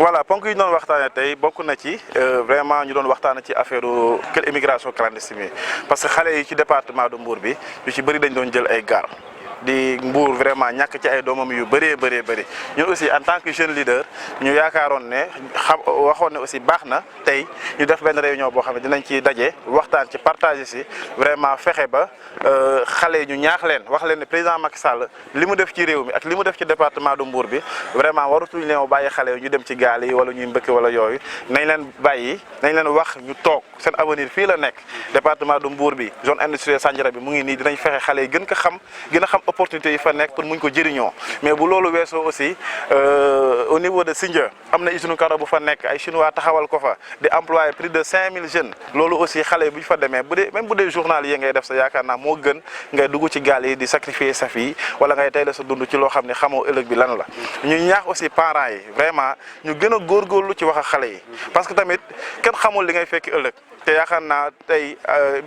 voilà ponk yi ñu doon waxtaanee tey bokk na ci vraiment ñu doon waxtaanee ci affaire immigration clandestine parce que xale yi ci département de Mbour bi yu ci bëri dañ doon jël ay gaal di Mbour vraiment ñàkk ci ay doomam yu bëree bëri ñun aussi en tant que jeune leader ñu yaakaaroon ne waxoon ne aussi baax na tey ñu def benn réunion boo xam ne dinañ ci daje waxtaan ci partager si vraiment fexe ba xale yi ñu ñaax leen wax leen ne président Macky Sall li mu def ci réew mi ak li mu def ci département de Mbour bi vraiment waratuñ leen bàyyi xale yi ñu dem ci gaal yi wala ñuy mbëkk wala yooyu nañ leen bàyyi nañ leen wax ñu toog seen avenir fii la nekk département de Mbour bi zone industrielle Sandiara bi mu ngi nii dinañ fexe xale yi gën ko xam gën a xam opportunité yi fa nekk pour muñ ko jëriñoo mais bu loolu weesoo aussi au niveau de Sindia am na usine karo bu fa nekk ay chinois taxawal ko fa di employer plus de 5000 jeunes loolu aussi xale yi bu ñu fa demee bu dee même bu dee journal yi ngay def sa yaakaar naa moo gën ngay dugg ci gaal yi di sacrifier sa fille wala ngay tey la sa dund ci loo xam ne xamoo ëllëg bi lan la ñu ñaax aussi parents yi vraiment ñu gën a góorgóorlu ci wax ak xale yi parce que tamit kenn xamul li ngay fekk ëllëg te yaakaar naa tey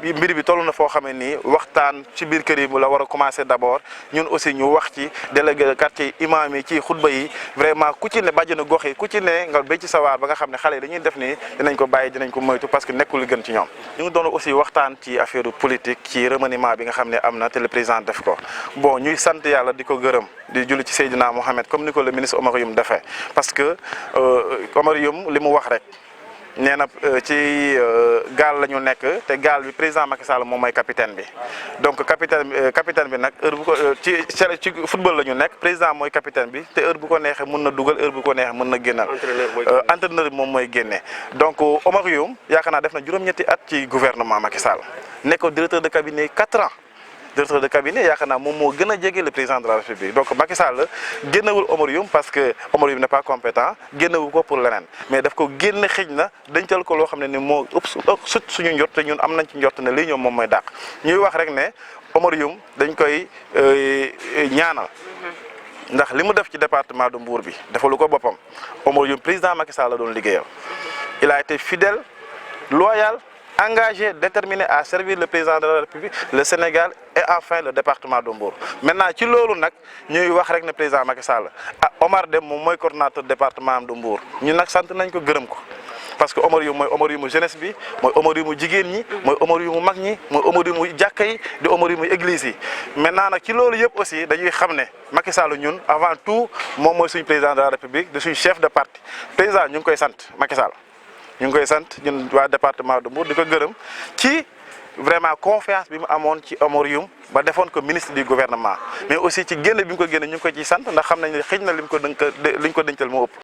mbir bi toll na foo xam ne nii waxtaan ci biir kër yi la war a commencer d'abord ñun aussi ñu wax ci délégué de quartier imam yi ci xutba yi vraiment ku ci ne bàjjenu gox yi ku ci ne nga béy ci sawaar ba nga xam ne xale yi dañuy def nii dinañ ko bàyyi dinañ ko moytu parce que nekkul li gën ci ñoom. ñu ngi doon aussi waxtaan ci affaire politique ci remaniement bi nga xam ne am na te le président def ko bon ñuy sant yàlla di ko gërëm di julli ci Seydina Mohamed comme ni ko le ministre Oumar Youm defee parce que Oumar Youm li mu wax rek. nee na ci gaal la ñu nekk te gaal bi président Macky Sall moom mooy capitaine bi donc capitaine bi nag heure bu ko ci football la ñu nekk président mooy capitaine bi te heure bu ko neexee mën na dugal heure bu ko neexee mën na génnal. entraîneur bi moom mooy génne. donc Oumar Youm yaakaar naa def na juróom-ñetti at ci gouvernement Macky Sall nekk directeur de cabinet 4 ans. directeur de cabinet yaakaar naa moom moo gën a jege le président de la République donc Macky Sall génnewul Oumar Youm parce que Oumar Youm n'est pas compétent génnewu ko pour leneen mais daf ko génne xëj na dencal ko loo xam ne ni moo sut suñu njort te ñun am nañ ci njort ne lii ñoom moom mooy dàq ñuy wax rek ne Oumar Youm dañ koy ñaanal ndax li mu def ci département de Mbour bi defalu ko boppam Oumar Youm président Macky Sall la doon liggéeyal il a été fidèle loyal engagé, déterminé à servir le président de la République, le Sénégal et enfin le département de Mbour. Maintenant, ci loolu nag ñuy wax rek ne président Macky Sall Omar Dem moom mooy coordonnateur département de Mbour ñun nag sant nañ ko gërëm ko parce que Oumar Youm mooy Oumar Youm jeunesse bi mooy Oumar Youm jigéen ñi mooy Oumar Youm mag ñi mooy Oumar Youm jàkka yi di Oumar Youm église yi. maintenant nag ci loolu yëpp aussi dañuy xam ne Macky Sall ñun avant tout moom mooy suñu président de la République de suñu chef de parti président ñu ngi koy sant Macky Sall. ñu ngi koy sant ñun waa département de Mbour di ko gërëm ci vraiment confiance bi mu amoon ci Oumar Youm ba defoon ko ministre du gouvernement mais aussi ci génn bi mu ko génne ñu ngi ko ciy sant ndax xam nañ ne xëj na li mu ko dencal moo ëpp.